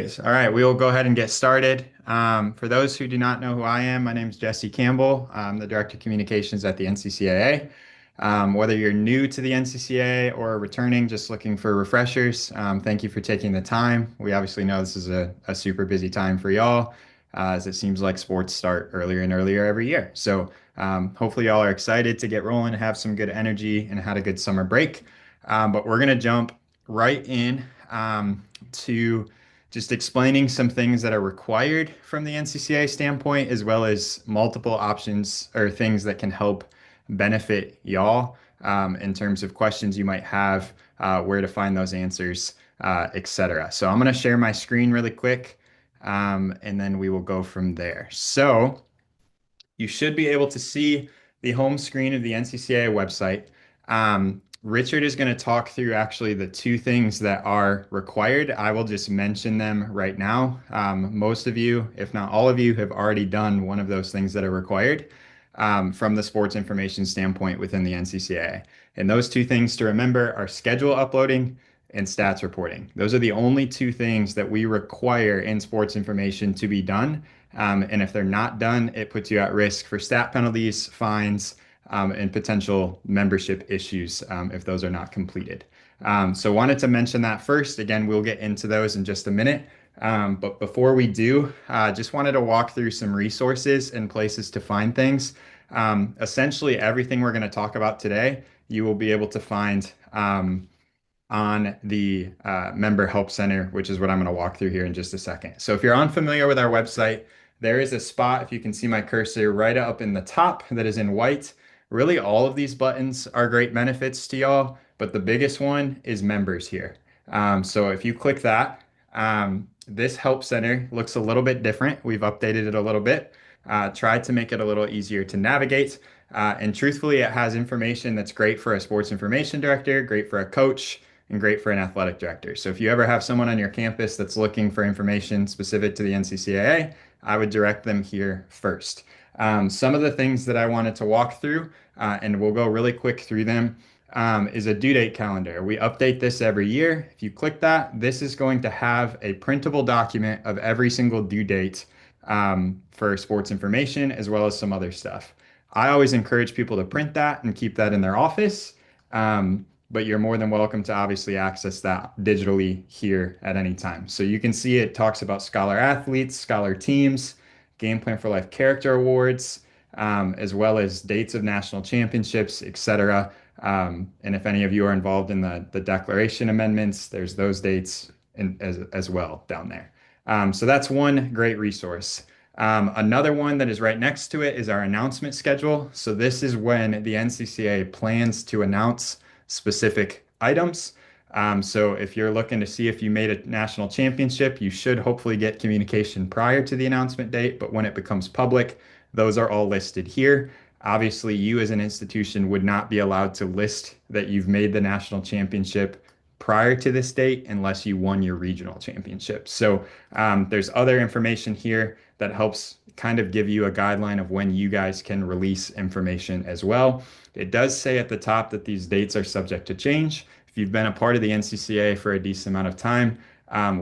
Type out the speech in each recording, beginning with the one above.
Perfect. All right, we will go ahead and get started. For those who do not know who I am, my name is Jesse Campbell. I'm the Director of Communications at the NCCAA. Whether you're new to the NCCAA or returning, just looking for refreshers, thank you for taking the time. We obviously know this is a super busy time for y'all, as it seems like sports start earlier and earlier every year. So hopefully y'all are excited to get rolling, have some good energy, and had a good summer break. But we're going to jump right in to just explaining some things that are required from the NCCA standpoint, as well as multiple options or things that can help benefit y'all in terms of questions you might have, where to find those answers, etc. So I'm going to share my screen really quick, and then we will go from there. So you should be able to see the home screen of the NCCAA website. Richard is going to talk through actually the two things that are required. I will just mention them right now. Most of you, if not all of you, have already done one of those things that are required from the sports information standpoint within the NCCAA. And those two things to remember are schedule uploading and stats reporting. Those are the only two things that we require in sports information to be done. And if they're not done, it puts you at risk for stat penalties, fines, and potential membership issues if those are not completed. So wanted to mention that first. Again, we'll get into those in just a minute. But before we do, just wanted to walk through some resources and places to find things. Essentially, everything we're going to talk about today, you will be able to find on the Member Help Center, which is what I'm going to walk through here in just a second. So if you're unfamiliar with our website, there is a spot, if you can see my cursor, right up in the top that is in white. Really, all of these buttons are great benefits to y'all, but the biggest one is members here. So if you click that, this Help Center looks a little bit different. We've updated it a little bit, tried to make it a little easier to navigate. And truthfully, it has information that's great for a sports information director, great for a coach, and great for an athletic director. So if you ever have someone on your campus that's looking for information specific to the NCCAA, I would direct them here first. Some of the things that I wanted to walk through, and we'll go really quick through them, is a due date calendar. We update this every year. If you click that, this is going to have a printable document of every single due date for sports information, as well as some other stuff. I always encourage people to print that and keep that in their office. But you're more than welcome to obviously access that digitally here at any time. So you can see it talks about scholar athletes, scholar teams, Game Plan for Life character awards, as well as dates of national championships, etc. And if any of you are involved in the declaration amendments, there's those dates as well down there. So that's one great resource. Another one that is right next to it is our announcement schedule. So this is when the NCCA plans to announce specific items. So if you're looking to see if you made a national championship, you should hopefully get communication prior to the announcement date. But when it becomes public, those are all listed here. Obviously, you as an institution would not be allowed to list that you've made the national championship prior to this date unless you won your regional championship. So there's other information here that helps kind of give you a guideline of when you guys can release information as well. It does say at the top that these dates are subject to change. If you've been a part of the NCCA for a decent amount of time,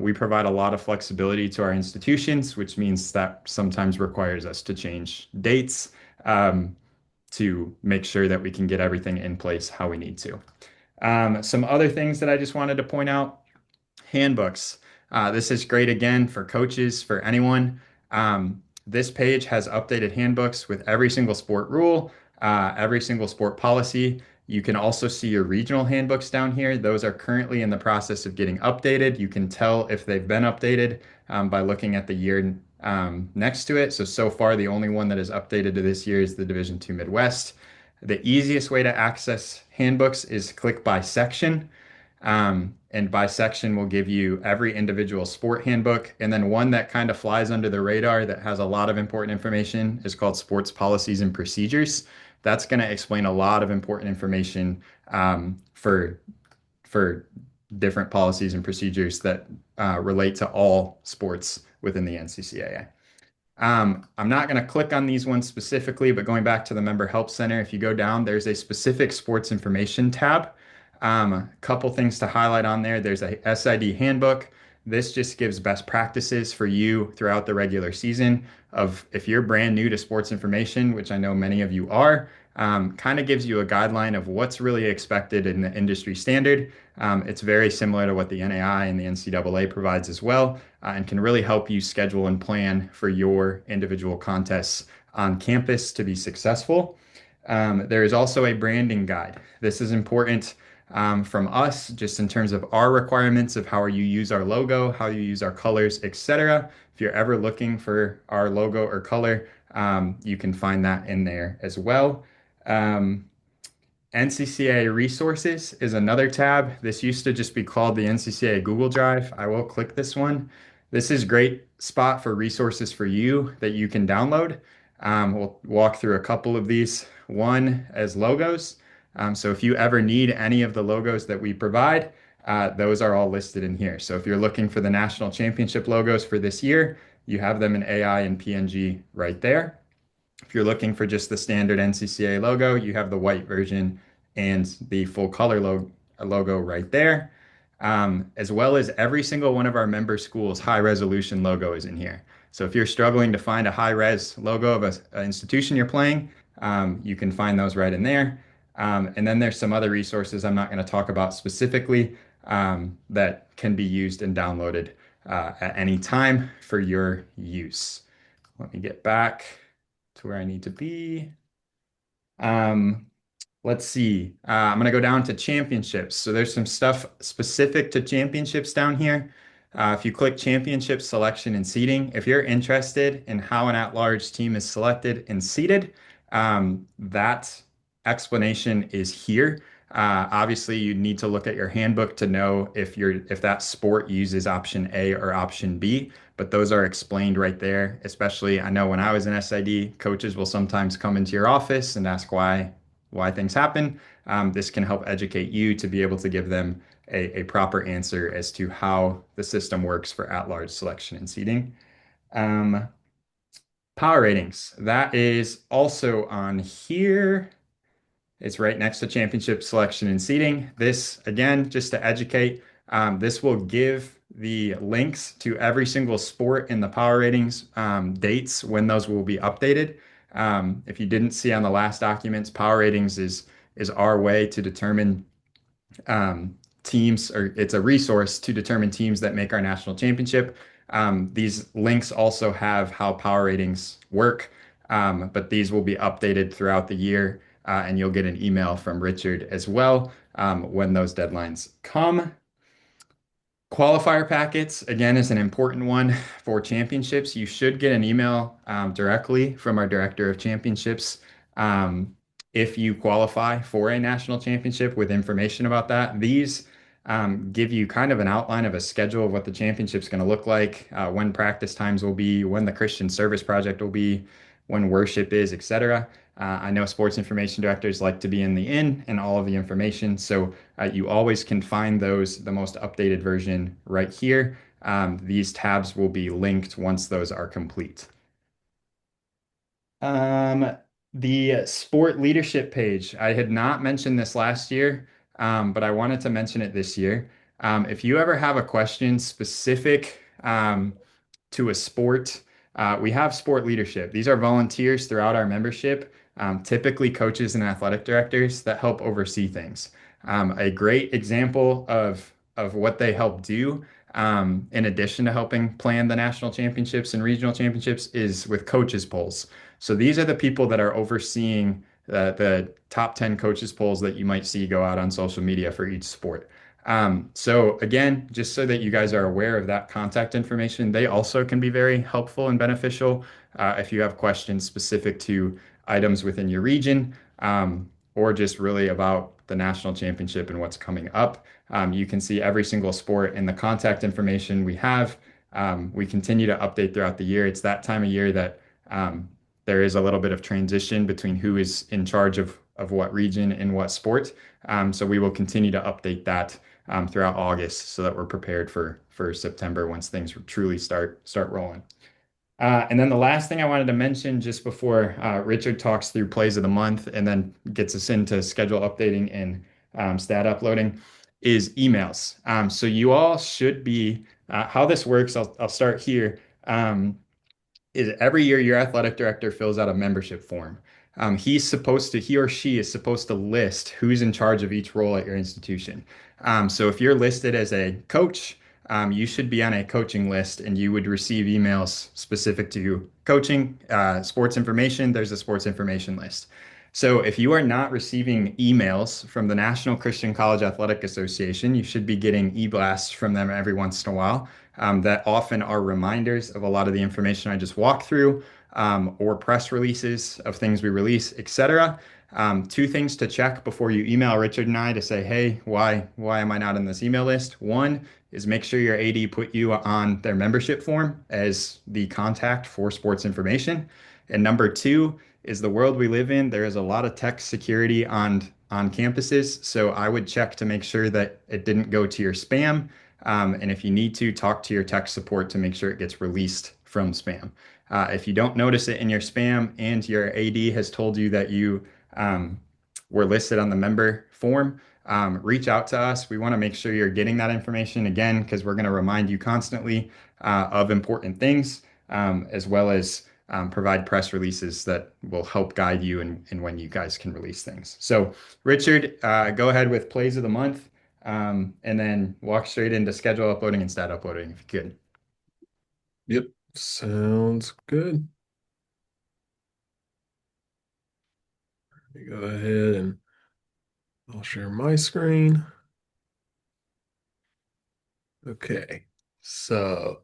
we provide a lot of flexibility to our institutions, which means that sometimes requires us to change dates to make sure that we can get everything in place how we need to. Some other things that I just wanted to point out, handbooks. This is great again for coaches, for anyone. This page has updated handbooks with every single sport rule, every single sport policy. You can also see your regional handbooks down here. Those are currently in the process of getting updated. You can tell if they've been updated by looking at the year next to it. So far, the only one that is updated to this year is the Division II Midwest. The easiest way to access handbooks is click by section. And by section will give you every individual sport handbook. And then one that kind of flies under the radar that has a lot of important information is called Sports Policies and Procedures. That's going to explain a lot of important information for different policies and procedures that relate to all sports within the NCCAA. I'm not going to click on these ones specifically, but going back to the Member Help Center, if you go down, there's a specific sports information tab. A couple things to highlight on there. There's a SID handbook. This just gives best practices for you throughout the regular season of if you're brand new to sports information, which I know many of you are, kind of gives you a guideline of what's really expected in the industry standard. It's very similar to what the NAI and the NCAA provides as well, and can really help you schedule and plan for your individual contests on campus to be successful. There is also a branding guide. This is important from us just in terms of our requirements of how you use our logo, how you use our colors, etc. If you're ever looking for our logo or color, you can find that in there as well. Um, NCCAA resources is another tab. This used to just be called the NCCAA Google Drive. I will click this one. This is great spot for resources for you that you can download. We'll walk through a couple of these. One as logos. So if you ever need any of the logos that we provide, those are all listed in here. So if you're looking for the national championship logos for this year, you have them in AI and PNG right there. If you're looking for just the standard NCCA logo, you have the white version and the full color logo right there. As well as every single one of our member schools' high resolution logo is in here. So if you're struggling to find a high res logo of an institution you're playing, you can find those right in there. And then there's some other resources I'm not going to talk about specifically that can be used and downloaded at any time for your use. Let me get back to where I need to be. Um, let's see. I'm going to go down to championships. So there's some stuff specific to championships down here. If you click championship selection and seeding, if you're interested in how an at-large team is selected and seeded, that explanation is here. Obviously, you need to look at your handbook to know if that sport uses option A or option B, but those are explained right there. Especially, I know when I was in SID, coaches will sometimes come into your office and ask why things happen. This can help educate you to be able to give them a proper answer as to how the system works for at-large selection and seeding. Um, Power ratings, that is also on here. It's right next to championship selection and seeding. This, again, just to educate, this will give the links to every single sport in the power ratings dates when those will be updated. If you didn't see on the last documents, power ratings is our way to determine teams, or it's a resource to determine teams that make our national championship. These links also have how power ratings work, but these will be updated throughout the year, and you'll get an email from Richard as well when those deadlines come. Qualifier packets, again, is an important one for championships. You should get an email directly from our director of championships if you qualify for a national championship with information about that. These give you kind of an outline of a schedule of what the championship's going to look like, when practice times will be, when the Christian Service Project will be, when worship is, etc. I know sports information directors like to be in the in and all of the information, so you always can find those, the most updated version right here. These tabs will be linked once those are complete. Um, the sport leadership page, I had not mentioned this last year, but I wanted to mention it this year. If you ever have a question specific to a sport, we have sport leadership. These are volunteers throughout our membership, typically coaches and athletic directors that help oversee things. A great example of what they help do, in addition to helping plan the national championships and regional championships, is with coaches polls. So these are the people that are overseeing the top 10 coaches polls that you might see go out on social media for each sport. So again, just so that you guys are aware of that contact information, they also can be very helpful and beneficial if you have questions specific to items within your region, or just really about the national championship and what's coming up. You can see every single sport in the contact information we have. We continue to update throughout the year. It's that time of year that there is a little bit of transition between who is in charge of what region and what sport. So we will continue to update that throughout August so that we're prepared for September once things truly start rolling. And then the last thing I wanted to mention just before Richard talks through plays of the month and then gets us into schedule updating and stat uploading is emails. So you all should be How this works, I'll start here. Um, is every year your athletic director fills out a membership form. He or she is supposed to list who's in charge of each role at your institution. So if you're listed as a coach, you should be on a coaching list and you would receive emails specific to coaching, sports information. There's a sports information list. So if you are not receiving emails from the National Christian College Athletic Association, you should be getting e-blasts from them every once in a while that often are reminders of a lot of the information I just walked through, or press releases of things we release, etc. Two things to check before you email Richard and I to say, hey, why am I not on this email list? One is make sure your AD put you on their membership form as the contact for sports information. And number two is the world we live in. There is a lot of tech security on campuses, so I would check to make sure that it didn't go to your spam. And if you need to, talk to your tech support to make sure it gets released from spam. If you don't notice it in your spam and your AD has told you that you um, were listed on the member form, reach out to us. We want to make sure you're getting that information again because we're going to remind you constantly of important things, as well as provide press releases that will help guide you in when you guys can release things. So, Richard, go ahead with plays of the month, and then walk straight into schedule uploading and stat uploading if you could. Yep, sounds good. Let me go ahead and I'll share my screen. Okay, so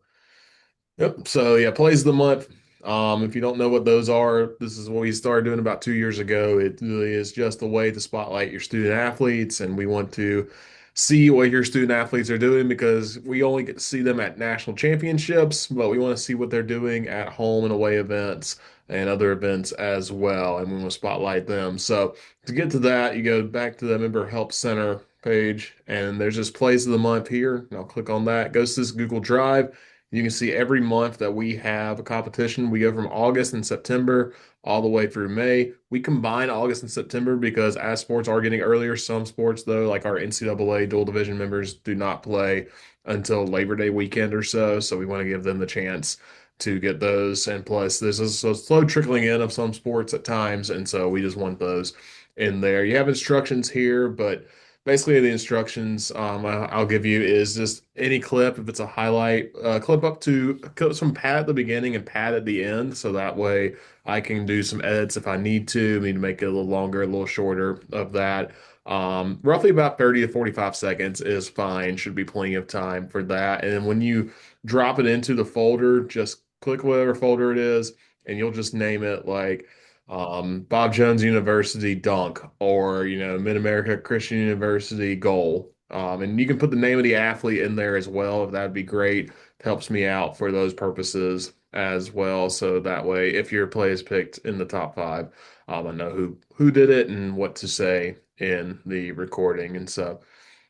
yep. So yeah, plays of the month. If you don't know what those are, this is what we started doing about 2 years ago. It really is just a way to spotlight your student athletes, and we want to see what your student athletes are doing because we only get to see them at national championships, but we want to see what they're doing at home and away events and other events as well, and we want to spotlight them. So to get to that, you go back to the Member Help Center page, and there's this plays of the month here. And I'll click on that. It goes to this Google Drive. You can see every month that we have a competition. We go from August and September all the way through May. We combine August and September because as sports are getting earlier, some sports though, like our NCAA dual division members, do not play until Labor Day weekend or so. So we want to give them the chance to get those. And plus, there's a slow trickling in of some sports at times, and so we just want those in there. You have instructions here, but basically the instructions I'll give you is just any clip if it's a highlight clip up to clip some pad at the beginning and pad at the end so that way I can do some edits if I need to make it a little longer, a little shorter of that. Roughly about 30 to 45 seconds is fine, should be plenty of time for that. And then when you drop it into the folder, just click whatever folder it is and you'll just name it like Bob Jones University dunk or, Mid-America Christian University goal. And you can put the name of the athlete in there as well, if that'd be great. It helps me out for those purposes as well. So that way, if your play is picked in the top five, I know who did it and what to say in the recording. And so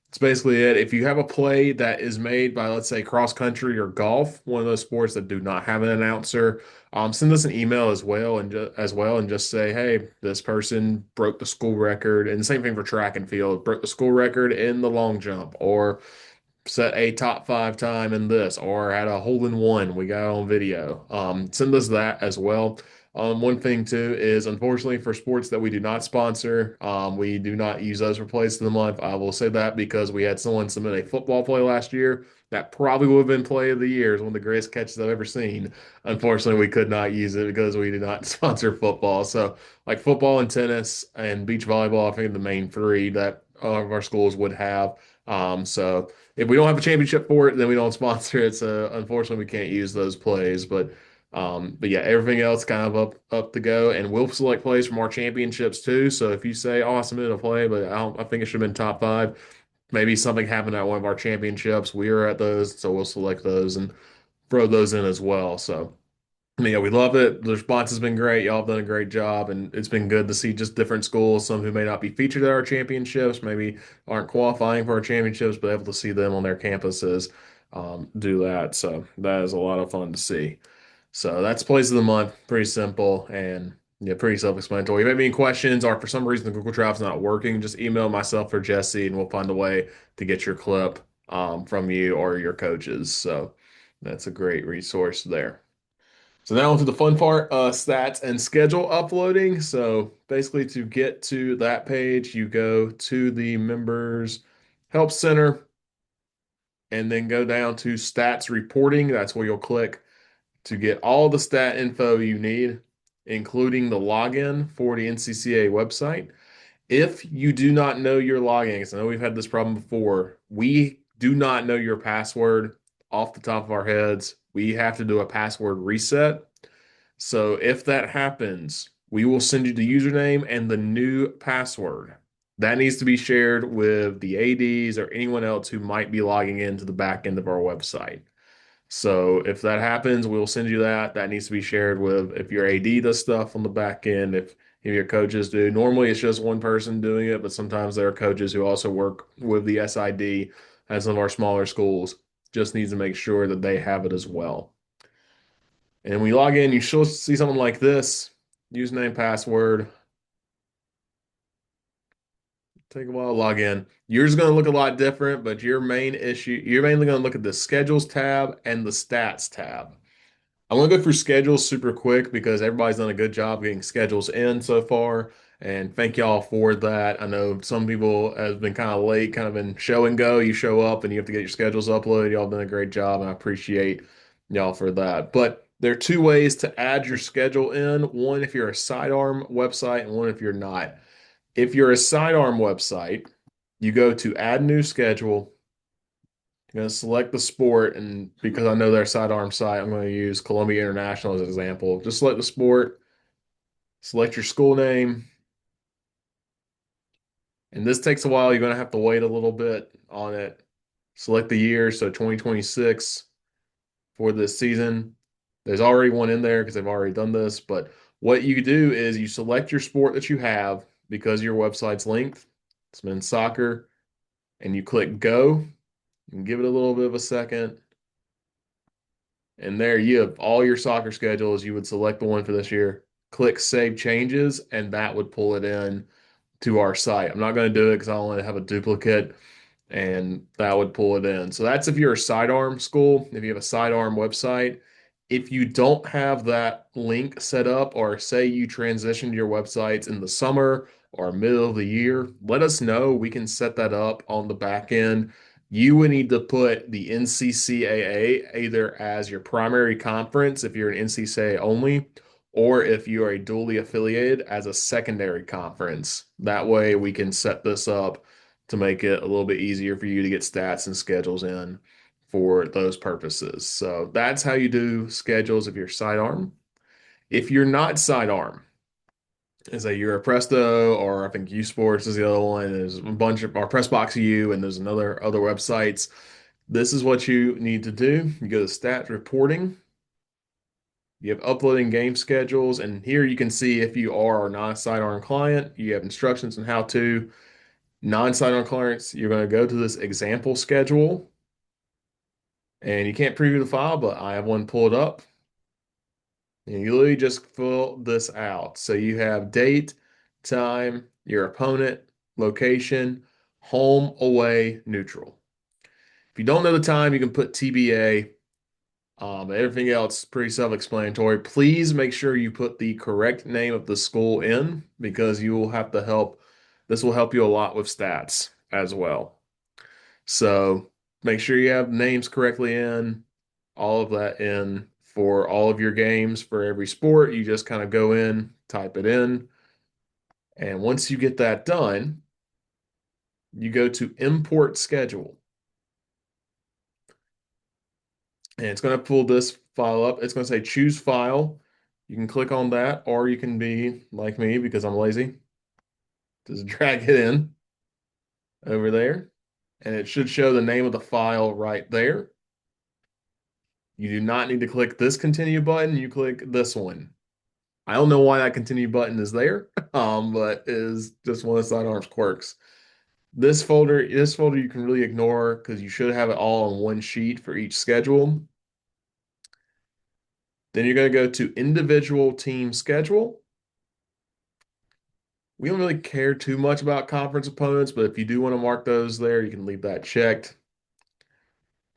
that's basically it. If you have a play that is made by, let's say, cross country or golf, one of those sports that do not have an announcer, send us an email as well, and just say, hey, this person broke the school record, and the same thing for track and field, broke the school record in the long jump, or set a top five time in this or had a hole in one we got on video. Send us that as well. One thing too is unfortunately for sports that we do not sponsor, we do not use those for plays of the month. I will say that because we had someone submit a football play last year that probably would have been play of the year. It's one of the greatest catches I've ever seen. Unfortunately, we could not use it because we do not sponsor football. So like football and tennis and beach volleyball, I think the main three that all of our schools would have. So if we don't have a championship for it, then we don't sponsor it. So unfortunately, we can't use those plays. But yeah, everything else kind of up to go, and we'll select plays from our championships too. So if you say, "Oh, I submitted a play, but I think it should have been top five," maybe something happened at one of our championships. We are at those, so we'll select those and throw those in as well. So. Yeah, we love it. The response has been great. Y'all have done a great job, and it's been good to see just different schools, some who may not be featured at our championships, maybe aren't qualifying for our championships, but able to see them on their campuses do that. So that is a lot of fun to see. So that's plays of the month. Pretty simple and yeah, pretty self-explanatory. If you have any questions or for some reason the Google Drive's not working, just email myself or Jesse, and we'll find a way to get your clip from you or your coaches. So that's a great resource there. So now onto the fun part, stats and schedule uploading. So basically to get to that page, you go to the members help center and then go down to stats reporting. That's where you'll click to get all the stat info you need, including the login for the NCCA website. If you do not know your login, because I know we've had this problem before, we do not know your password off the top of our heads. We have to do a password reset. So if that happens, we will send you the username and the new password. That needs to be shared with the ADs or anyone else who might be logging into the back end of our website. So if that happens, we'll send you that. That needs to be shared with if your AD does stuff on the back end, if your coaches do. Normally it's just one person doing it, but sometimes there are coaches who also work with the SID at some of our smaller schools. Just needs to make sure that they have it as well. And when you log in, you should see something like this: username, password. Take a while to log in. Yours is going to look a lot different, but your main issue, you're mainly going to look at the schedules tab and the stats tab. I'm going to go through schedules super quick because everybody's done a good job getting schedules in so far. And thank y'all for that. I know some people have been kind of late, kind of in show and go. You show up and you have to get your schedules uploaded. Y'all done a great job, and I appreciate y'all for that. But there are two ways to add your schedule in. One if you're a sidearm website, and one if you're not. If you're a sidearm website, you go to add new schedule. You're going to select the sport, and because I know their sidearm site, I'm going to use Columbia International as an example. Just select the sport, select your school name, and this takes a while. You're going to have to wait a little bit on it. Select the year, so 2026 for this season. There's already one in there because they've already done this, but what you do is you select your sport that you have because your website's linked. It's men's soccer, and you click go and give it a little bit of a second. And there you have all your soccer schedules. You would select the one for this year, click save changes, and that would pull it in to our site. I'm not going to do it because I don't want to have a duplicate, and that would pull it in. So that's if you're a sidearm school, if you have a sidearm website. If you don't have that link set up, or say you transitioned your websites in the summer or middle of the year, let us know. We can set that up on the back end. You would need to put the NCCAA either as your primary conference if you're an NCCAA only, or if you are a dually affiliated as a secondary conference. That way we can set this up to make it a little bit easier for you to get stats and schedules in for those purposes. So that's how you do schedules if you're sidearm. If you're not sidearm, is that you're a Presto, or I think U Sports is the other one. There's a bunch of, or Pressbox U, and there's another other websites. This is what you need to do. You go to stats reporting. You have uploading game schedules, and here you can see if you are or not a sidearm client. You have instructions on how to. Non-sidearm clients, you're going to go to this example schedule, and you can't preview the file, but I have one pulled up. And you literally just fill this out. So you have date, time, your opponent, location, home, away, neutral. If you don't know the time, you can put TBA. Everything else is pretty self-explanatory. Please make sure you put the correct name of the school in because you will have to help. This will help you a lot with stats as well. So make sure you have names correctly in, all of that in for all of your games for every sport. You just kind of go in, type it in. And once you get that done, you go to import schedule. And it's going to pull this file up. It's going to say choose file. You can click on that, or you can be like me because I'm lazy. Just drag it in over there. And it should show the name of the file right there. You do not need to click this continue button. You click this one. I don't know why that continue button is there, but it is just one of the sidearms quirks. This folder you can really ignore because you should have it all on one sheet for each schedule. Then you're going to go to individual team schedule. We don't really care too much about conference opponents, but if you do want to mark those there, you can leave that checked.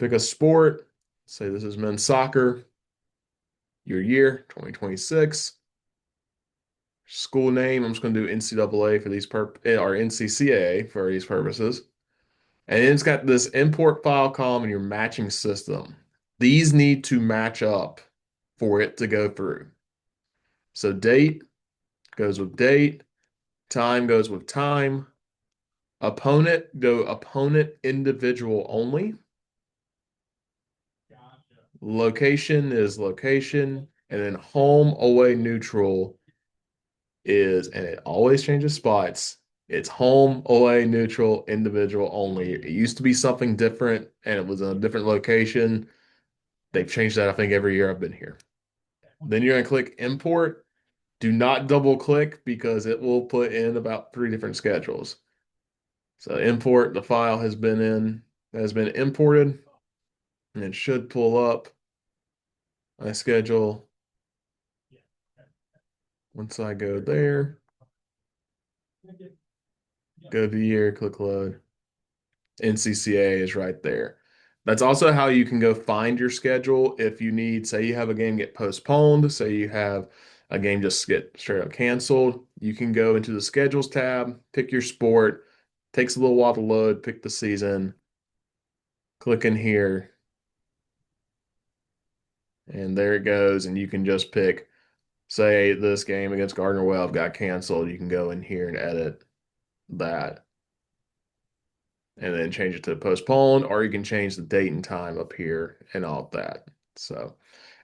Pick a sport. Say this is men's soccer. Your year, 2026. School name, I'm just going to do NCAA for these or NCCAA for these purposes. And then it's got this import file column in your matching system. These need to match up for it to go through. So date goes with date, time goes with time, opponent go opponent individual only, location is location, and then home away neutral is, and it always changes spots. It's home, away, neutral, individual only. It used to be something different and it was in a different location. They've changed that, I think, every year I've been here. Then you're going to click import. Do not double click because it will put in about 3 different schedules. So import, the file has been imported, and it should pull up my schedule. Once I go there, go to year, click load. NCCA is right there. That's also how you can go find your schedule if you need, say you have a game get postponed, say you have a game just get straight up canceled. You can go into the schedules tab, pick your sport, takes a little while to load, pick the season, click in here, and there it goes. And you can just pick, say this game against Gardner Webb got canceled. You can go in here and edit that and then change it to postponed, or you can change the date and time up here and all of that. So,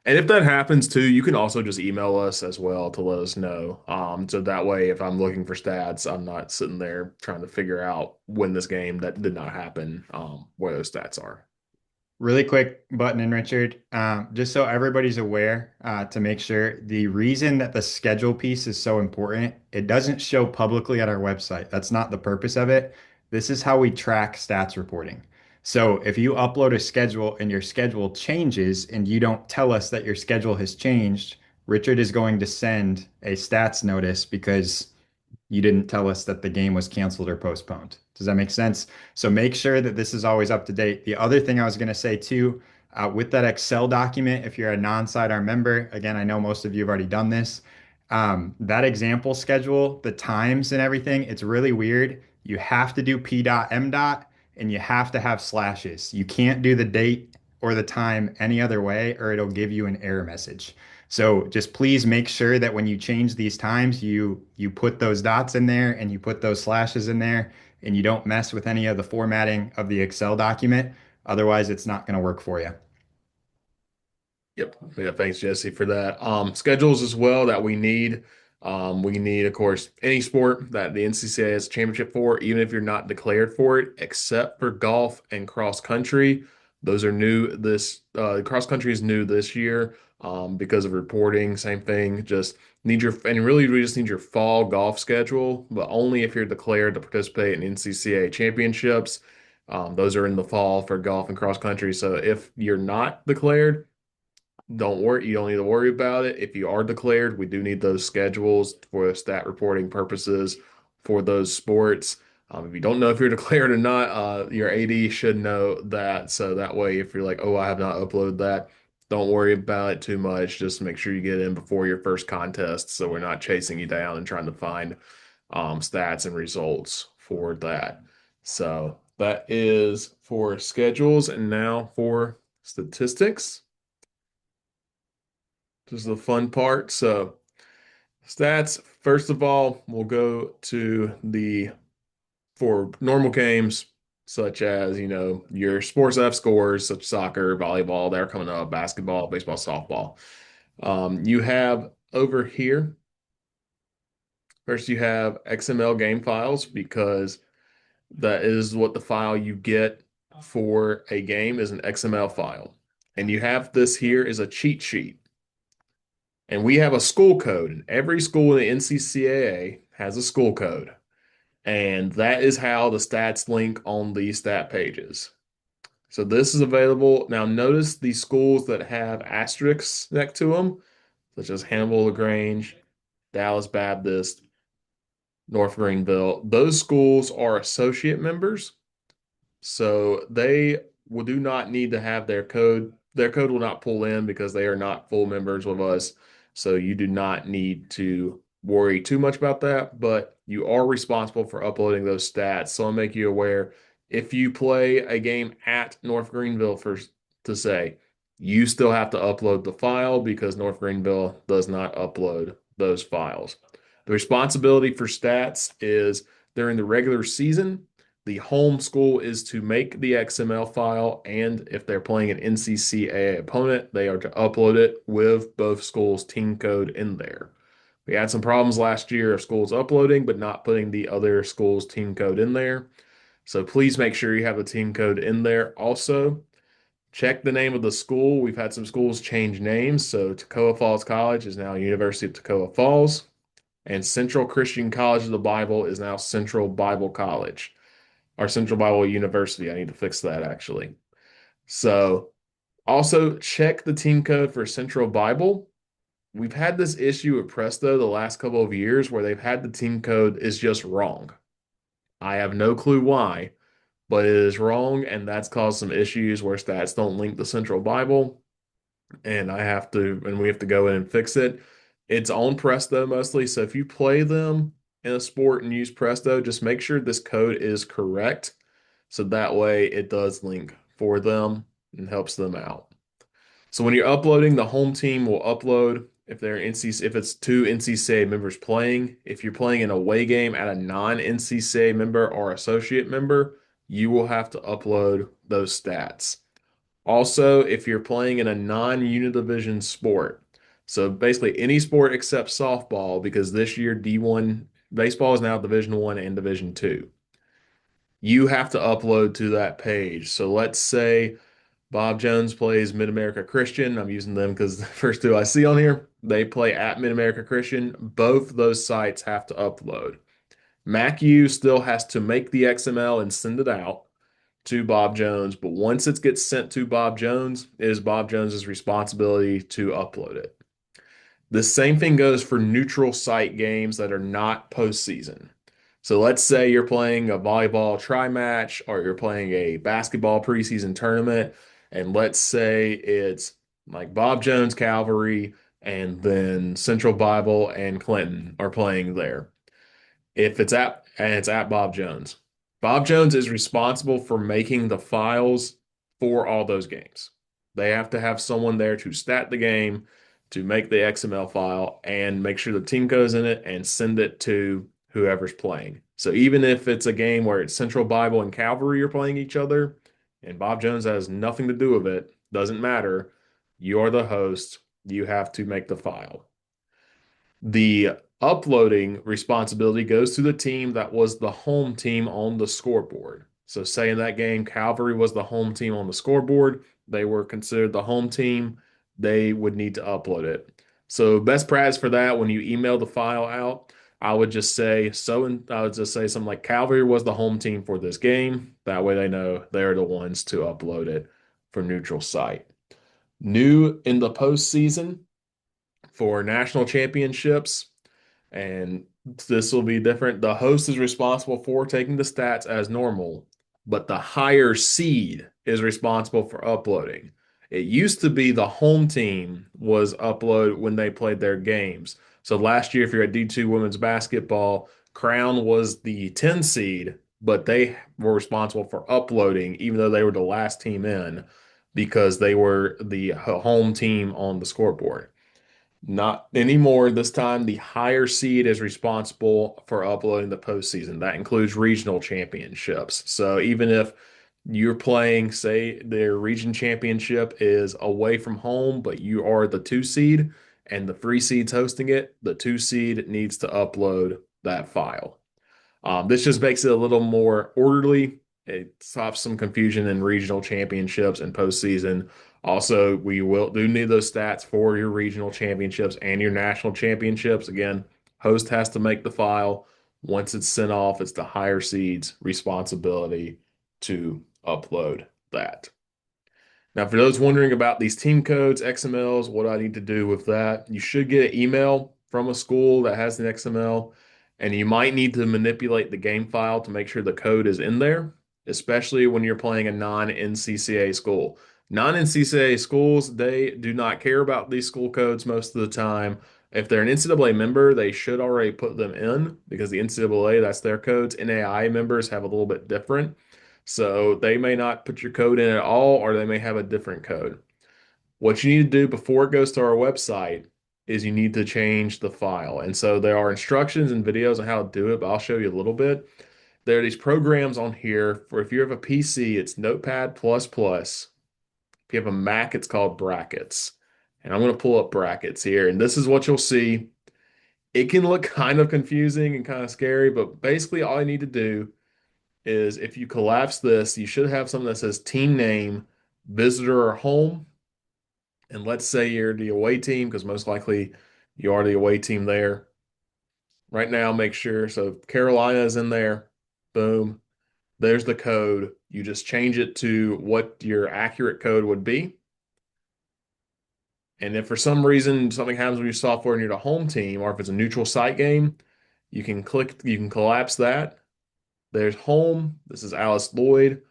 and if that happens too, you can also just email us as well to let us know. So that way, if I'm looking for stats, I'm not sitting there trying to figure out when this game that did not happen, where those stats are. Really quick button in Richard, just so everybody's aware, to make sure the reason that the schedule piece is so important, it doesn't show publicly at our website. That's not the purpose of it. This is how we track stats reporting. So if you upload a schedule and your schedule changes and you don't tell us that your schedule has changed, Richard is going to send a stats notice because you didn't tell us that the game was canceled or postponed. Does that make sense? So make sure that this is always up to date. The other thing I was going to say too, with that Excel document, if you're a non-sidearm member, again, I know most of you have already done this. That example schedule, the times and everything, it's really weird. You have to do P dot M dot and you have to have slashes. You can't do the date or the time any other way, or it'll give you an error message. So just please make sure that when you change these times, you put those dots in there and you put those slashes in there and you don't mess with any of the formatting of the Excel document. Otherwise, it's not going to work for you. Yep. Yeah, thanks, Jesse, for that. Schedules as well that we need. We need, of course, any sport that the NCCA has a championship for, even if you're not declared for it, except for golf and cross country. Those are new. Cross country is new this year because of reporting. Same thing. Just need your, and really, we just need your fall golf schedule, but only if you're declared to participate in NCCA championships. Those are in the fall for golf and cross country. So if you're not declared, don't worry, you don't need to worry about it. If you are declared, we do need those schedules for stat reporting purposes for those sports. If you don't know if you're declared or not, your AD should know that. So that way, if you're like, oh, I have not uploaded that, don't worry about it too much. Just make sure you get in before your first contest so we're not chasing you down and trying to find stats and results for that. So that is for schedules. And now for statistics. This is the fun part. So, stats, first of all, we'll go to the for normal games, such as, your sports F scores, such as soccer, volleyball, they're coming up, basketball, baseball, softball. You have over here, first you have XML game files because that is what the file you get for a game is an XML file. And you have this here is a cheat sheet. And we have a school code, and every school in the NCCAA has a school code. And that is how the stats link on these stat pages. So this is available. Now notice the schools that have asterisks next to them, such as Hannibal LaGrange, Dallas Baptist, North Greenville. Those schools are associate members. So they will do not need to have their code. Their code will not pull in because they are not full members with us. So you do not need to worry too much about that, but you are responsible for uploading those stats. So I'll make you aware if you play a game at North Greenville for to say you still have to upload the file because North Greenville does not upload those files. The responsibility for stats is during the regular season, the home school is to make the XML file, and if they're playing an NCCAA opponent, they are to upload it with both schools' team code in there. We had some problems last year of schools uploading but not putting the other school's team code in there. So please make sure you have the team code in there. Also, check the name of the school. We've had some schools change names. So Toccoa Falls College is now University of Toccoa Falls, and Central Christian College of the Bible is now Central Bible College or Central Bible University. I need to fix that actually. So also check the team code for Central Bible. We've had this issue with Presto the last couple of years where they've had the team code is just wrong. I have no clue why, but it is wrong, and that's caused some issues where stats don't link the Central Bible, and we have to go in and fix it. It's on Presto mostly, so if you play them in a sport and use Presto, just make sure this code is correct, so that way it does link for them and helps them out. So when you're uploading, the home team will upload if it's two NCCA members playing. If you're playing an away game at a non-NCCA member or associate member, you will have to upload those stats. Also, if you're playing in a non-unidivision sport, so basically any sport except softball, because this year D1 baseball is now Division One and Division Two, you have to upload to that page. So let's say Bob Jones plays Mid America Christian. I'm using them because the first two I see on here. They play at Mid America Christian. Both those sites have to upload. MacU still has to make the XML and send it out to Bob Jones, but once it gets sent to Bob Jones, it is Bob Jones's responsibility to upload it. The same thing goes for neutral site games that are not postseason. So let's say you're playing a volleyball tri match or you're playing a basketball preseason tournament, and let's say it's like Bob Jones Calvary and then Central Bible and Clinton are playing there. If it's at Bob Jones. Bob Jones is responsible for making the files for all those games. They have to have someone there to stat the game, to make the XML file, and make sure the team goes in it and send it to whoever's playing. So even if it's a game where it's Central Bible and Calvary are playing each other, and Bob Jones has nothing to do with it, doesn't matter. You're the host. You have to make the file. The uploading responsibility goes to the team that was the home team on the scoreboard. So, say in that game, Calvary was the home team on the scoreboard, they were considered the home team, they would need to upload it. So, best practice for that, when you email the file out, I would just say I would just say something like Calvary was the home team for this game. That way they know they're the ones to upload it for neutral site. New in the postseason for national championships, and this will be different. The host is responsible for taking the stats as normal, but the higher seed is responsible for uploading. It used to be the home team was upload when they played their games. So last year, if you're at D2 women's basketball, Crown was the 10 seed, but they were responsible for uploading, even though they were the last team in, because they were the home team on the scoreboard. Not anymore. This time, the higher seed is responsible for uploading the postseason. That includes regional championships. So even if you're playing, say, their region championship is away from home, but you are the two seed and the three seed's hosting it, the two seed needs to upload that file. This just makes it a little more orderly. It stops some confusion in regional championships and postseason. Also, we will do need those stats for your regional championships and your national championships. Again, host has to make the file. Once it's sent off, it's the higher seeds' responsibility to upload that. Now, for those wondering about these team codes, XMLs, what do I need to do with that? You should get an email from a school that has an XML, and you might need to manipulate the game file to make sure the code is in there. especially when you're playing a non-NCCA school. Non-NCCA schools, they do not care about these school codes most of the time. If they're an NCAA member, they should already put them in because the NCAA, that's their codes. NAI members have a little bit different. So they may not put your code in at all, or they may have a different code. What you need to do before it goes to our website is you need to change the file. And so there are instructions and videos on how to do it, but I'll show you a little bit. There are these programs on here for if you have a PC, it's Notepad++. If you have a Mac, it's called Brackets. And I'm going to pull up Brackets here, and this is what you'll see. It can look kind of confusing and kind of scary, but basically all I need to do is if you collapse this, you should have something that says team name, visitor or home. And let's say you're the away team, because most likely you are the away team there. Right now, make sure. So Carolina is in there. Boom. There's the code. You just change it to what your accurate code would be. And if for some reason something happens with your software and you're the home team, or if it's a neutral site game, you can collapse that. There's home. This is Alice Lloyd.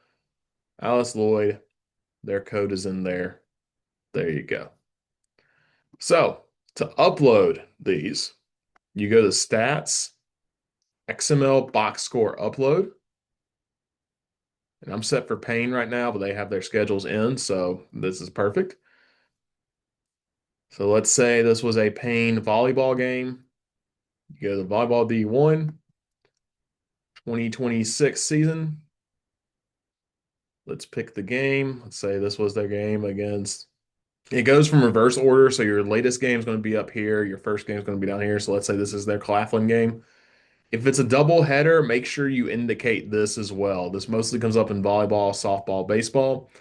Alice Lloyd. Their code is in there. There you go. So to upload these, you go to stats, XML box score upload. And I'm set for Pain right now, but they have their schedules in, so this is perfect. So let's say this was a Pain volleyball game. You go to Volleyball D1, 2026 season. Let's pick the game. Let's say this was their game against. It goes from reverse order, so your latest game is going to be up here. Your first game is going to be down here. So let's say this is their Claflin game. If it's a double header, make sure you indicate this as well. This mostly comes up in volleyball, softball, baseball.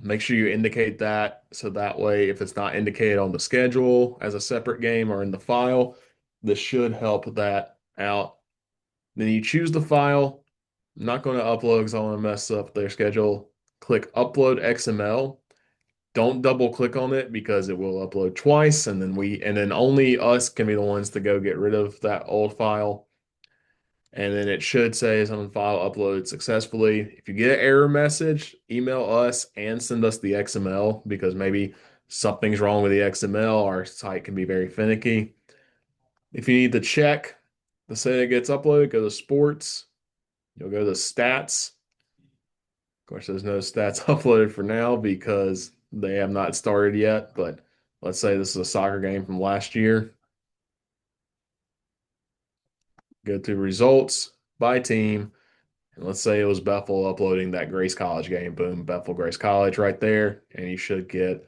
Make sure you indicate that so that way, if it's not indicated on the schedule as a separate game or in the file, this should help that out. Then you choose the file. I'm not going to upload because I want to mess up their schedule. Click Upload XML. Don't double click on it because it will upload twice, and then only us can be the ones to go get rid of that old file. And then it should say some file uploaded successfully. If you get an error message, email us and send us the XML because maybe something's wrong with the XML. Our site can be very finicky. If you need to check to say it gets uploaded, go to sports. You'll go to stats. Of course, there's no stats uploaded for now because they have not started yet. But let's say this is a soccer game from last year. Go to results by team. And let's say it was Bethel uploading that Grace College game. Boom, Bethel Grace College right there. And you should get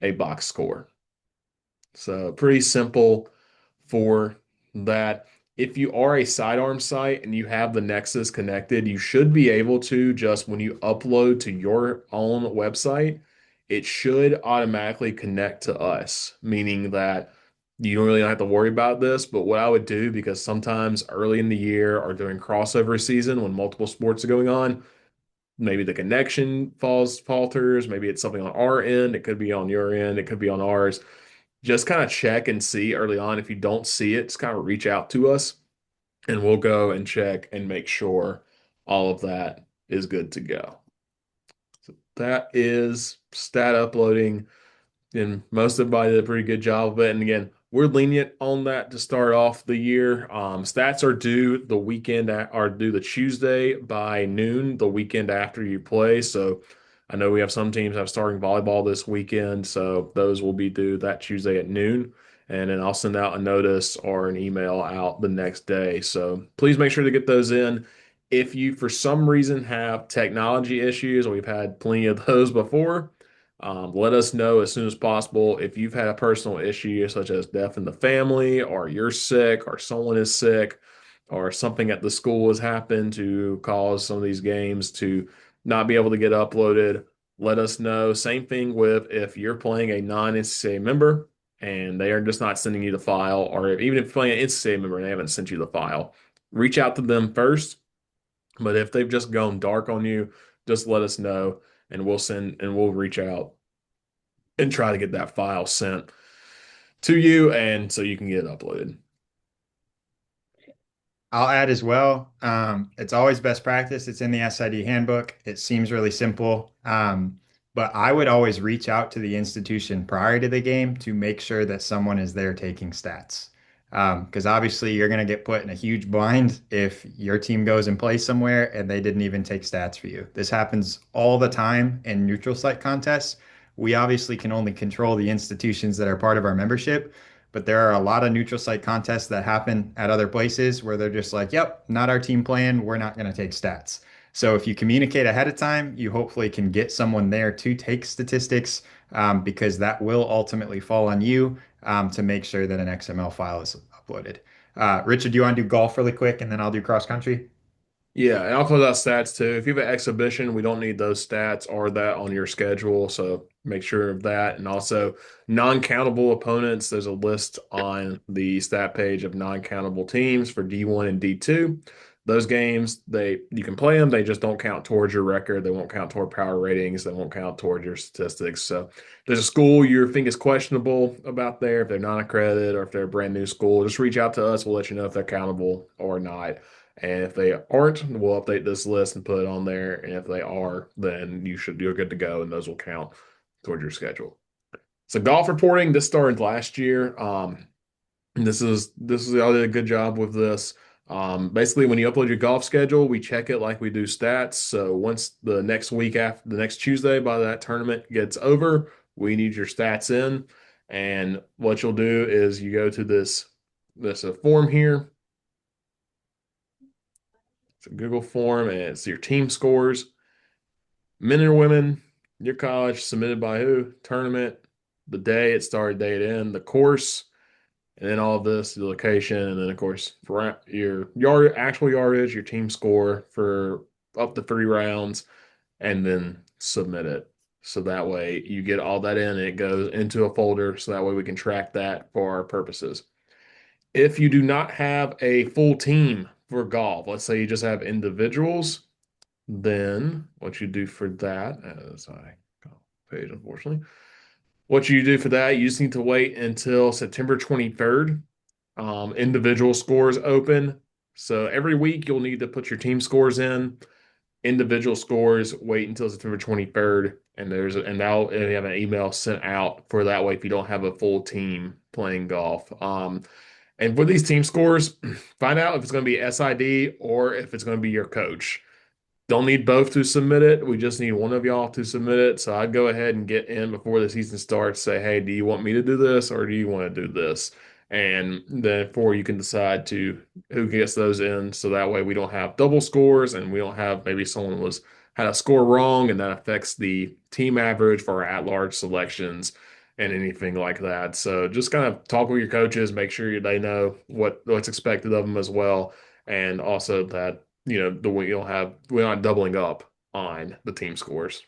a box score. So pretty simple for that. If you are a sidearm site and you have the Nexus connected, you should be able to just when you upload to your own website, it should automatically connect to us, meaning that you don't really have to worry about this. But what I would do, because sometimes early in the year or during crossover season when multiple sports are going on, maybe the connection falters, maybe it's something on our end, it could be on your end, it could be on ours. Just kind of check and see early on. If you don't see it, just kind of reach out to us and we'll go and check and make sure all of that is good to go. So that is stat uploading, and most everybody did a pretty good job of it. And again, we're lenient on that to start off the year. Stats are due the weekend are due the Tuesday by noon, the weekend after you play. So I know we have some teams have starting volleyball this weekend, so those will be due that Tuesday at noon. And then I'll send out a notice or an email out the next day. So please make sure to get those in. If you, for some reason, have technology issues, we've had plenty of those before. Let us know as soon as possible if you've had a personal issue, such as death in the family, or you're sick, or someone is sick, or something at the school has happened to cause some of these games to not be able to get uploaded. Let us know. Same thing with if you're playing a non-NCCA member and they are just not sending you the file, or even if you're playing an NCCA member and they haven't sent you the file, reach out to them first. But if they've just gone dark on you, just let us know and we'll reach out and try to get that file sent to you and so you can get it uploaded. I'll add as well. It's always best practice. It's in the SID handbook. It seems really simple. But I would always reach out to the institution prior to the game to make sure that someone is there taking stats. Because obviously you're going to get put in a huge bind if your team goes and plays somewhere and they didn't even take stats for you. This happens all the time in neutral site contests. We obviously can only control the institutions that are part of our membership, but there are a lot of neutral site contests that happen at other places where they're just like, yep, not our team plan. We're not going to take stats. So if you communicate ahead of time, you hopefully can get someone there to take statistics because that will ultimately fall on you to make sure that an XML file is uploaded. Richard, do you want to do golf really quick and then I'll do cross country? Yeah, and I'll close out stats too. If you have an exhibition, we don't need those stats or that on your schedule. So make sure of that. And also non-countable opponents. There's a list on the stat page of non-countable teams for D1 and D2. Those games, you can play them, they just don't count towards your record. They won't count toward power ratings. They won't count towards your statistics. So if there's a school you think is questionable about there, if they're non-accredited or if they're a brand new school, just reach out to us. We'll let you know if they're countable or not. And if they aren't, we'll update this list and put it on there. And if they are, then you're good to go, and those will count towards your schedule. So golf reporting, this started last year. This is I did a good job with this. Basically, when you upload your golf schedule, we check it like we do stats. So once the next week after the next Tuesday, by that tournament gets over, we need your stats in. And what you'll do is you go to this form here. It's a Google form, and it's your team scores, men or women, your college, submitted by who, tournament, the day it started, day it end, the course, and then all of this, the location, and then of course for your actual yardage, your team score for up to 3 rounds, and then submit it. So that way you get all that in and it goes into a folder. So that way we can track that for our purposes. If you do not have a full team for golf, let's say you just have individuals, then what you do for that, as I go off page, unfortunately, what you do for that, you just need to wait until September 23rd. Individual scores open. So every week you'll need to put your team scores in. Individual scores, wait until September 23rd. And now you have an email sent out for that way if you don't have a full team playing golf. And for these team scores, find out if it's going to be SID or if it's going to be your coach. Don't need both to submit it. We just need one of y'all to submit it. So I'd go ahead and get in before the season starts. Say, hey, do you want me to do this or do you want to do this? And then before you can decide to who gets those in. So that way we don't have double scores and we don't have maybe someone had a score wrong and that affects the team average for our at-large selections and anything like that. So just kind of talk with your coaches, make sure they know what's expected of them as well. And also that the way we're not doubling up on the team scores.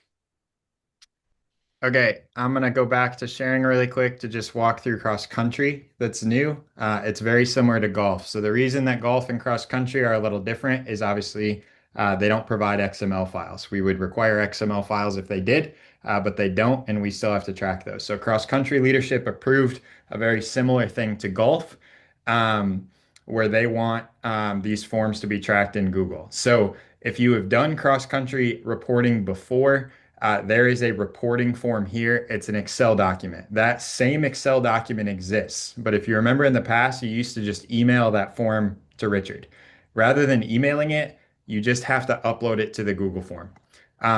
Okay, I'm gonna go back to sharing really quick to just walk through cross country that's new. It's very similar to golf. So the reason that golf and cross country are a little different is obviously they don't provide XML files. We would require XML files if they did, but they don't, and we still have to track those. So cross country leadership approved a very similar thing to golf, um, where they want these forms to be tracked in Google. So if you have done cross country reporting before, there is a reporting form here. It's an Excel document. That same Excel document exists. But if you remember in the past, you used to just email that form to Richard. Rather than emailing it, you just have to upload it to the Google form.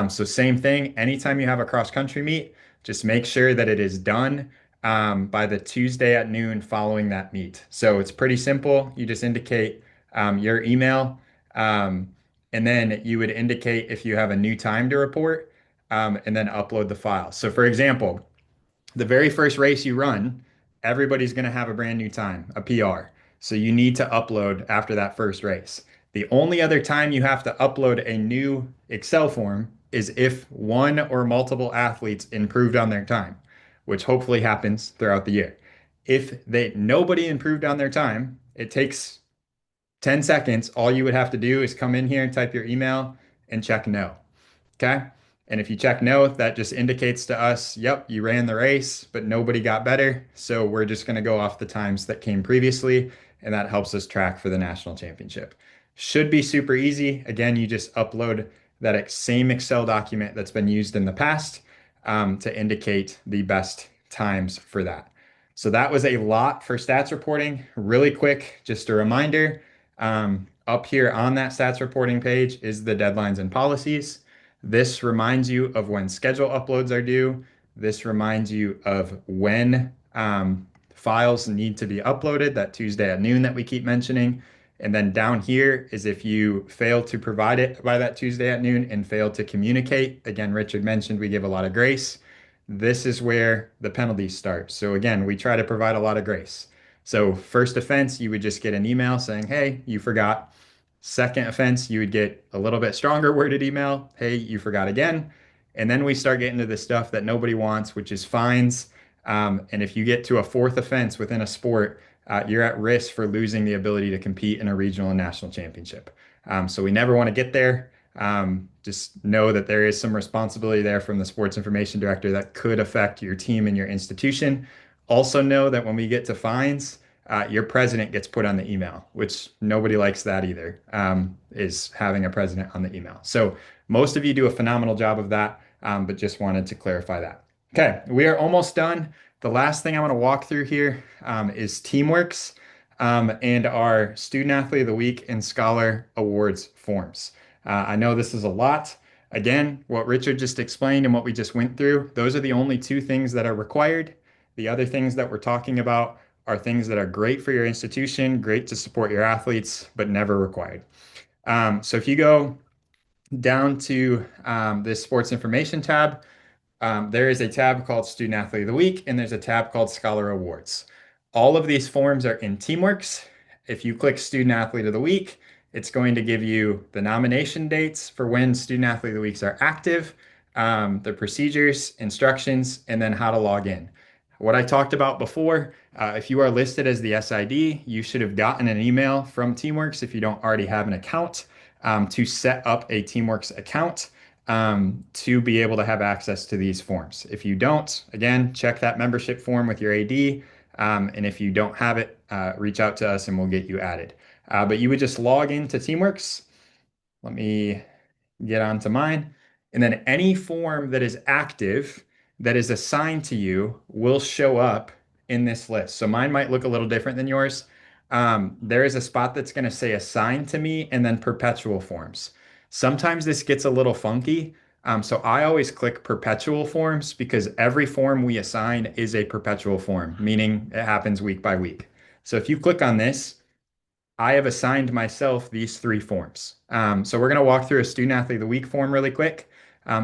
So same thing, anytime you have a cross-country meet, just make sure that it is done by the Tuesday at noon following that meet. So it's pretty simple. You just indicate your email, and then you would indicate if you have a new time to report and then upload the file. So for example, the very first race you run, everybody's going to have a brand new time, a PR. So you need to upload after that first race. The only other time you have to upload a new Excel form is if one or multiple athletes improved on their time, which hopefully happens throughout the year. If nobody improved on their time, it takes 10 seconds. All you would have to do is come in here and type your email and check no. Okay. And if you check no, that just indicates to us, yep, you ran the race, but nobody got better. So we're just going to go off the times that came previously, and that helps us track for the national championship. Should be super easy. Again, you just upload that same Excel document that's been used in the past to indicate the best times for that. So that was a lot for stats reporting. Really quick, just a reminder, up here on that stats reporting page is the deadlines and policies. This reminds you of when schedule uploads are due. This reminds you of when files need to be uploaded, that Tuesday at noon that we keep mentioning. And then down here is if you fail to provide it by that Tuesday at noon and fail to communicate. Again, Richard mentioned we give a lot of grace. This is where the penalties start. So again, we try to provide a lot of grace. So first offense, you would just get an email saying, hey, you forgot. Second offense, you would get a little bit stronger worded email. Hey, you forgot again. And then we start getting to the stuff that nobody wants, which is fines. And if you get to a fourth offense within a sport, you're at risk for losing the ability to compete in a regional and national championship. So we never want to get there. Just know that there is some responsibility there from the sports information director that could affect your team and your institution. Also know that when we get to fines, your president gets put on the email, which nobody likes that either, is having a president on the email. So most of you do a phenomenal job of that, but just wanted to clarify that. Okay, we are almost done. The last thing I want to walk through here is Teamworks and our Student Athlete of the Week and Scholar Awards forms. I know this is a lot. Again, what Richard just explained and what we just went through, those are the only two things that are required. The other things that we're talking about are things that are great for your institution, great to support your athletes, but never required. So if you go down to this sports information tab, there is a tab called Student Athlete of the Week, and there's a tab called Scholar Awards. All of these forms are in Teamworks. If you click Student Athlete of the Week, it's going to give you the nomination dates for when Student Athlete of the Weeks are active, the procedures, instructions, and then how to log in. What I talked about before, if you are listed as the SID, you should have gotten an email from Teamworks if you don't already have an account to set up a Teamworks account to be able to have access to these forms. If you don't, again, check that membership form with your AD. And if you don't have it, reach out to us and we'll get you added. But you would just log into Teamworks. Let me get onto mine. And then any form that is active that is assigned to you will show up in this list. So mine might look a little different than yours. There is a spot that's going to say assigned to me and then perpetual forms. Sometimes this gets a little funky. So I always click perpetual forms because every form we assign is a perpetual form, meaning it happens week by week. So if you click on this, I have assigned myself these three forms. So we're going to walk through a Student Athlete of the Week form really quick.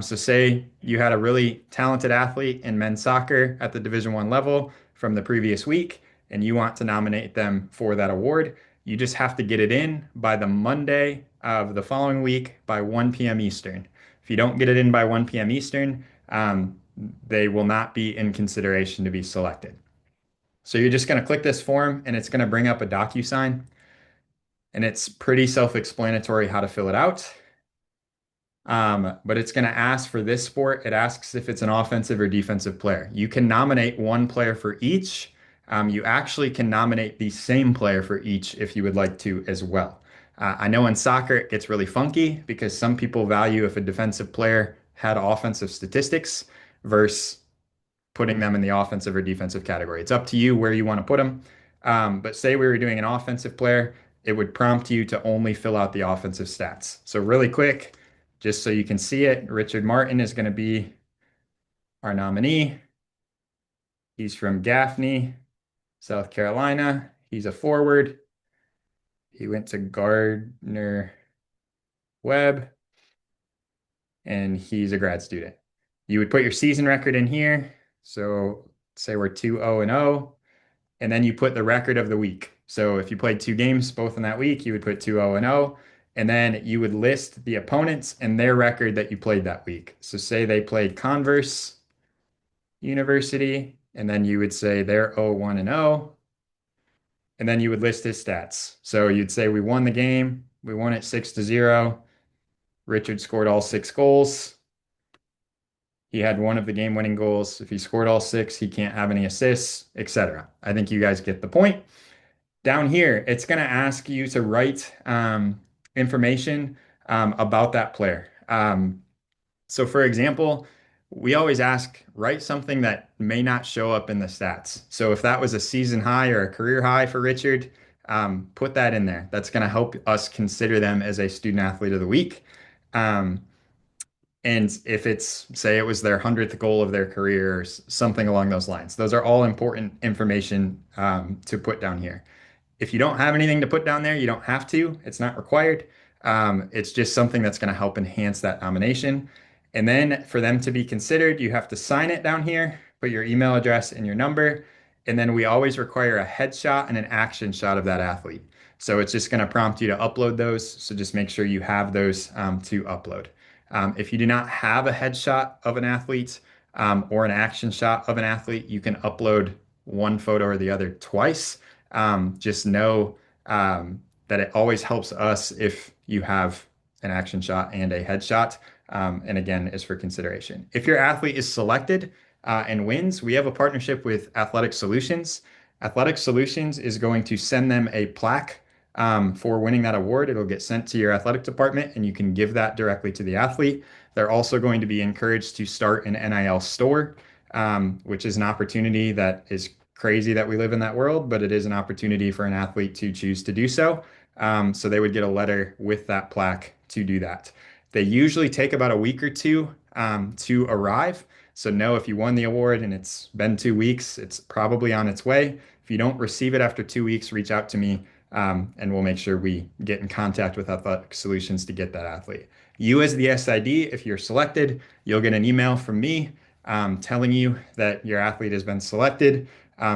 So say you had a really talented athlete in men's soccer at the Division I level from the previous week, and you want to nominate them for that award. You just have to get it in by the Monday of the following week by 1 p.m. Eastern. If you don't get it in by 1 p.m. Eastern, they will not be in consideration to be selected. So you're just going to click this form, and it's going to bring up a DocuSign and it's pretty self-explanatory how to fill it out. But it's going to ask for this sport. It asks if it's an offensive or defensive player. You can nominate one player for each. You actually can nominate the same player for each if you would like to as well. I know in soccer it gets really funky because some people value if a defensive player had offensive statistics versus putting them in the offensive or defensive category. It's up to you where you want to put them. But say we were doing an offensive player, it would prompt you to only fill out the offensive stats. So really quick, just so you can see it, Richard Martin is going to be our nominee. He's from Gaffney, South Carolina. He's a forward. He went to Gardner Webb, and he's a grad student. You would put your season record in here. So say we're 2-0-0, and then you put the record of the week. So if you played two games both in that week, you would put 2-0-0, and then you would list the opponents and their record that you played that week. So say they played Converse University, and then you would say they're 0-1-0, and then you would list his stats. So you'd say we won the game, we won it 6-0. Richard scored all 6 goals. he had one of the game-winning goals. If he scored all six, he can't have any assists, etc. I think you guys get the point. Down here, it's going to ask you to write information about that player. So, for example, we always ask, write something that may not show up in the stats. So, if that was a season high or a career high for Richard, put that in there. That's going to help us consider them as a student athlete of the week. Um, and if it's, say, it was their 100th goal of their career or something along those lines, those are all important information to put down here. If you don't have anything to put down there, you don't have to. It's not required. It's just something that's going to help enhance that nomination. And then for them to be considered, you have to sign it down here, put your email address and your number. And then we always require a headshot and an action shot of that athlete. So it's just going to prompt you to upload those. So just make sure you have those to upload. If you do not have a headshot of an athlete or an action shot of an athlete, you can upload one photo or the other twice. Just know that it always helps us if you have an action shot and a headshot. And again, is for consideration. If your athlete is selected and wins, we have a partnership with Athletic Solutions. Athletic Solutions is going to send them a plaque for winning that award. It'll get sent to your athletic department and you can give that directly to the athlete. They're also going to be encouraged to start an NIL store, which is an opportunity that is crazy that we live in that world, but it is an opportunity for an athlete to choose to do so. So they would get a letter with that plaque to do that. They usually take about a week or two to arrive. So know if you won the award and it's been 2 weeks, it's probably on its way. If you don't receive it after 2 weeks, reach out to me and we'll make sure we get in contact with Athletic Solutions to get that athlete. You as the SID, if you're selected, you'll get an email from me telling you that your athlete has been selected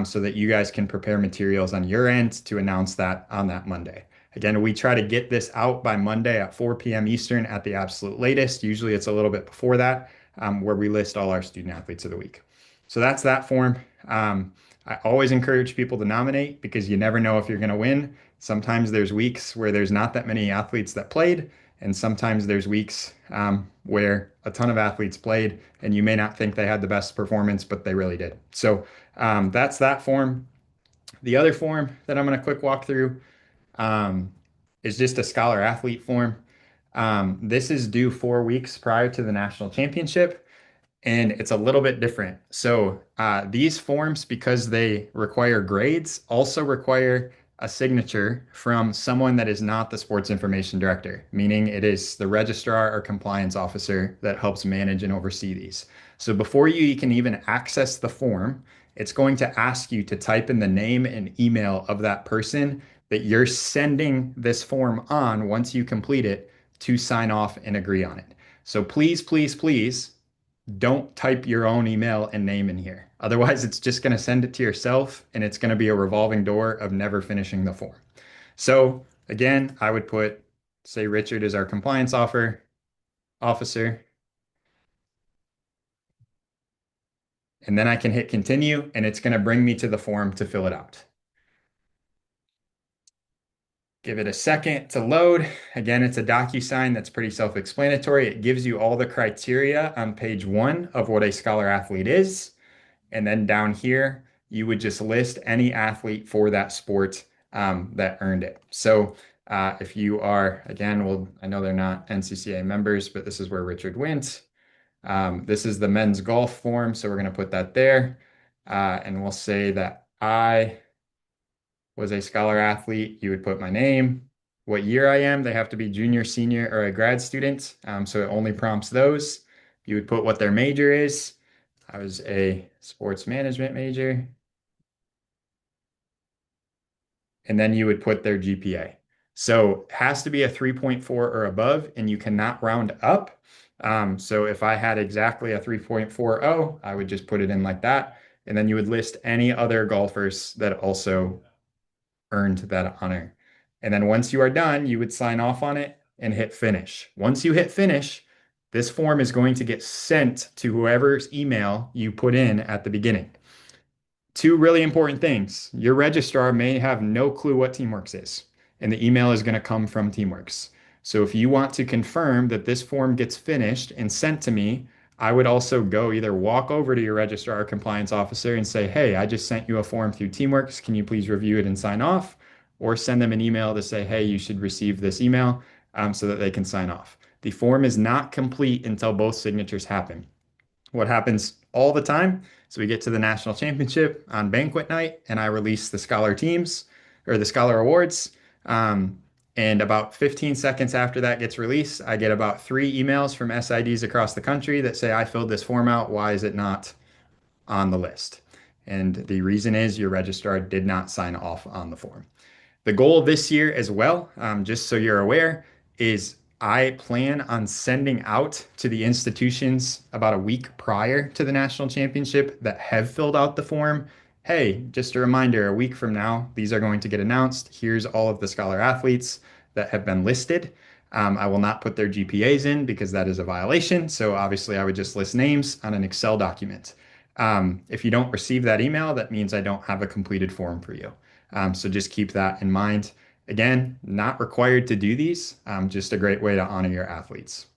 so that you guys can prepare materials on your end to announce that on that Monday. Again, we try to get this out by Monday at 4 p.m. Eastern at the absolute latest. Usually it's a little bit before that, where we list all our student athletes of the week. So that's that form. I always encourage people to nominate because you never know if you're going to win. Sometimes there's weeks where there's not that many athletes that played, and sometimes there's weeks where a ton of athletes played, and you may not think they had the best performance, but they really did. So that's that form. The other form that I'm going to quick walk through is just a scholar athlete form. This is due 4 weeks prior to the national championship, and it's a little bit different. So these forms, because they require grades, also require a signature from someone that is not the sports information director, meaning it is the registrar or compliance officer that helps manage and oversee these. So before you can even access the form, it's going to ask you to type in the name and email of that person that you're sending this form on once you complete it to sign off and agree on it. So please, please, please don't type your own email and name in here. Otherwise, it's just going to send it to yourself and it's going to be a revolving door of never finishing the form. So again, I would put, say Richard is our compliance officer, and then I can hit continue and it's going to bring me to the form to fill it out. Give it a second to load. Again, it's a DocuSign that's pretty self-explanatory. It gives you all the criteria on page 1 of what a scholar athlete is. And then down here, you would just list any athlete for that sport that earned it. So if you are, again, well, I know they're not NCCAA members, but this is where Richard went. This is the men's golf form, so we're going to put that there. And we'll say that I was a scholar athlete. You would put my name, what year I am. They have to be junior, senior, or a grad student. So it only prompts those. You would put what their major is. I was a sports management major. And then you would put their GPA. So it has to be a 3.4 or above, and you cannot round up. So if I had exactly a 3.40, I would just put it in like that. And then you would list any other golfers that also earned that honor. And then once you are done, you would sign off on it and hit finish. Once you hit finish, this form is going to get sent to whoever's email you put in at the beginning. Two really important things. Your registrar may have no clue what Teamworks is, and the email is going to come from Teamworks. So if you want to confirm that this form gets finished and sent to me, I would also go either walk over to your registrar or compliance officer and say, hey, I just sent you a form through Teamworks. Can you please review it and sign off? Or send them an email to say, hey, you should receive this email so that they can sign off. The form is not complete until both signatures happen. What happens all the time is we get to the national championship on banquet night, and I release the scholar teams or the scholar awards. Um, and about 15 seconds after that gets released, I get about 3 emails from SIDs across the country that say, I filled this form out. Why is it not on the list? And the reason is your registrar did not sign off on the form. The goal this year as well, just so you're aware, is I plan on sending out to the institutions about a week prior to the national championship that have filled out the form. Hey, just a reminder, a week from now, these are going to get announced. Here's all of the scholar athletes that have been listed. I will not put their GPAs in because that is a violation. So obviously, I would just list names on an Excel document. If you don't receive that email, that means I don't have a completed form for you. So just keep that in mind. Again, not required to do these, just a great way to honor your athletes.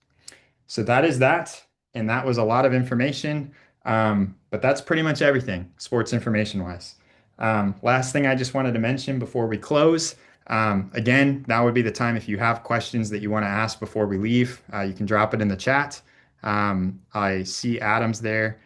So that is that. And that was a lot of information. But that's pretty much everything, sports information wise. Last thing I just wanted to mention before we close. Again, now would be the time if you have questions that you want to ask before we leave, you can drop it in the chat. I see Adams there.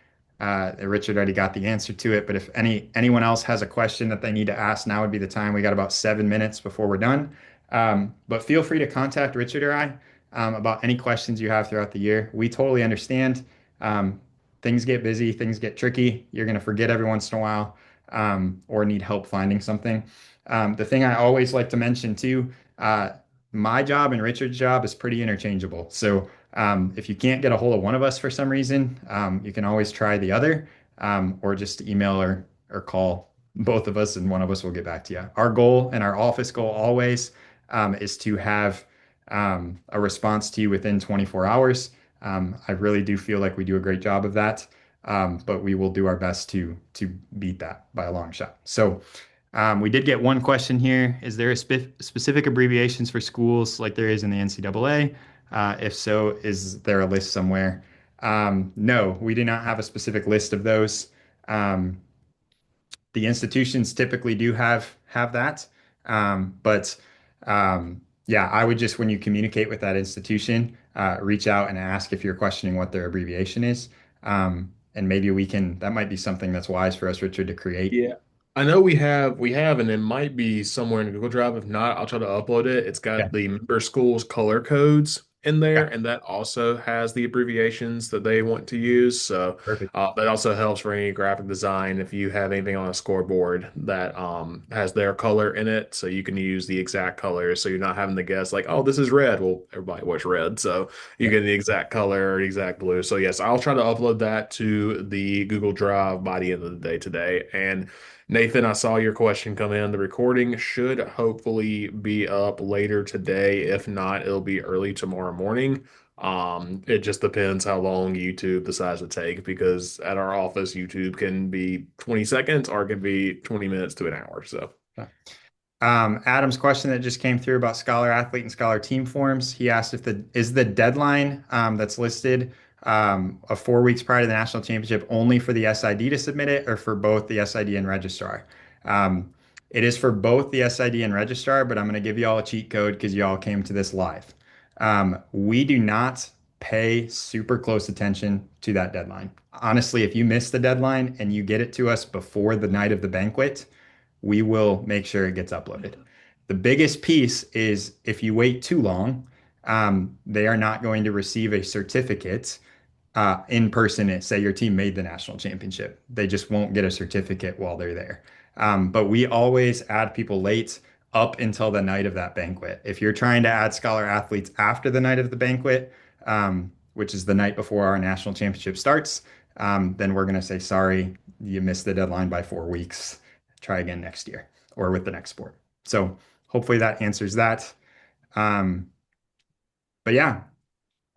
Richard already got the answer to it, but if anyone else has a question that they need to ask, now would be the time. We got about 7 minutes before we're done. But feel free to contact Richard or I about any questions you have throughout the year. We totally understand. Um, Things get busy, things get tricky. You're going to forget every once in a while or need help finding something. The thing I always like to mention too, my job and Richard's job is pretty interchangeable. So if you can't get a hold of one of us for some reason, you can always try the other or just email or call both of us and one of us will get back to you. Our goal and our office goal always is to have a response to you within 24 hours. I really do feel like we do a great job of that, but we will do our best to beat that by a long shot. So we did get one question here. Is there a specific abbreviations for schools like there is in the NCAA? If so, is there a list somewhere? No, we do not have a specific list of those. Um, the institutions typically do have that, but yeah, I would just when you communicate with that institution, reach out and ask if you're questioning what their abbreviation is, and maybe we can. That might be something that's wise for us, Richard, to create. Yeah. I know we have, and it might be somewhere in Google Drive. If not, I'll try to upload it. It's Yeah. got the member schools color codes in there, Okay. and that also has the abbreviations that they want to use. So Perfect. that also helps for any graphic design if you have anything on a scoreboard that has their color in it, so you can use the exact colors. So you're not having to guess like, oh, this is red. Well, everybody wears red, so you Yeah. get the exact color or the exact blue. So yes, I'll try to upload that to the Google Drive by the end of the day today. And Nathan, I saw your question come in. The recording should hopefully be up later today. If not, it'll be early tomorrow morning. It just depends how long YouTube decides to take because at our office, YouTube can be 20 seconds or it can be 20 minutes to an hour. So, Okay. Adam's question that just came through about scholar athlete and scholar team forms. He asked if the deadline that's listed of 4 weeks prior to the national championship only for the SID to submit it or for both the SID and registrar. Um, it is for both the SID and registrar, but I'm going to give you all a cheat code because you all came to this live. We do not pay super close attention to that deadline. Honestly, if you miss the deadline and you get it to us before the night of the banquet, we will make sure it gets uploaded. The biggest piece is if you wait too long, they are not going to receive a certificate in person. Say your team made the national championship. They just won't get a certificate while they're there. But we always add people late up until the night of that banquet. If you're trying to add scholar athletes after the night of the banquet, which is the night before our national championship starts, then we're going to say, sorry, you missed the deadline by 4 weeks. Try again next year or with the next sport. So hopefully that answers that. Um, but yeah,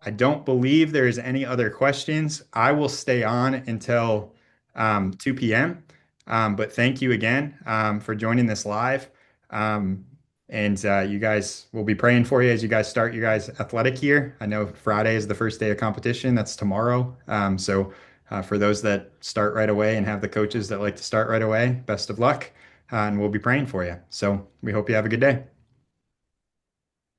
I don't believe there's any other questions. I will stay on until 2 p.m. But thank you again for joining this live. Um, And you guys will be praying for you as you guys start your guys' athletic year. I know Friday is the first day of competition. That's tomorrow. For those that start right away and have the coaches that like to start right away, best of luck. And we'll be praying for you. So we hope you have a good day.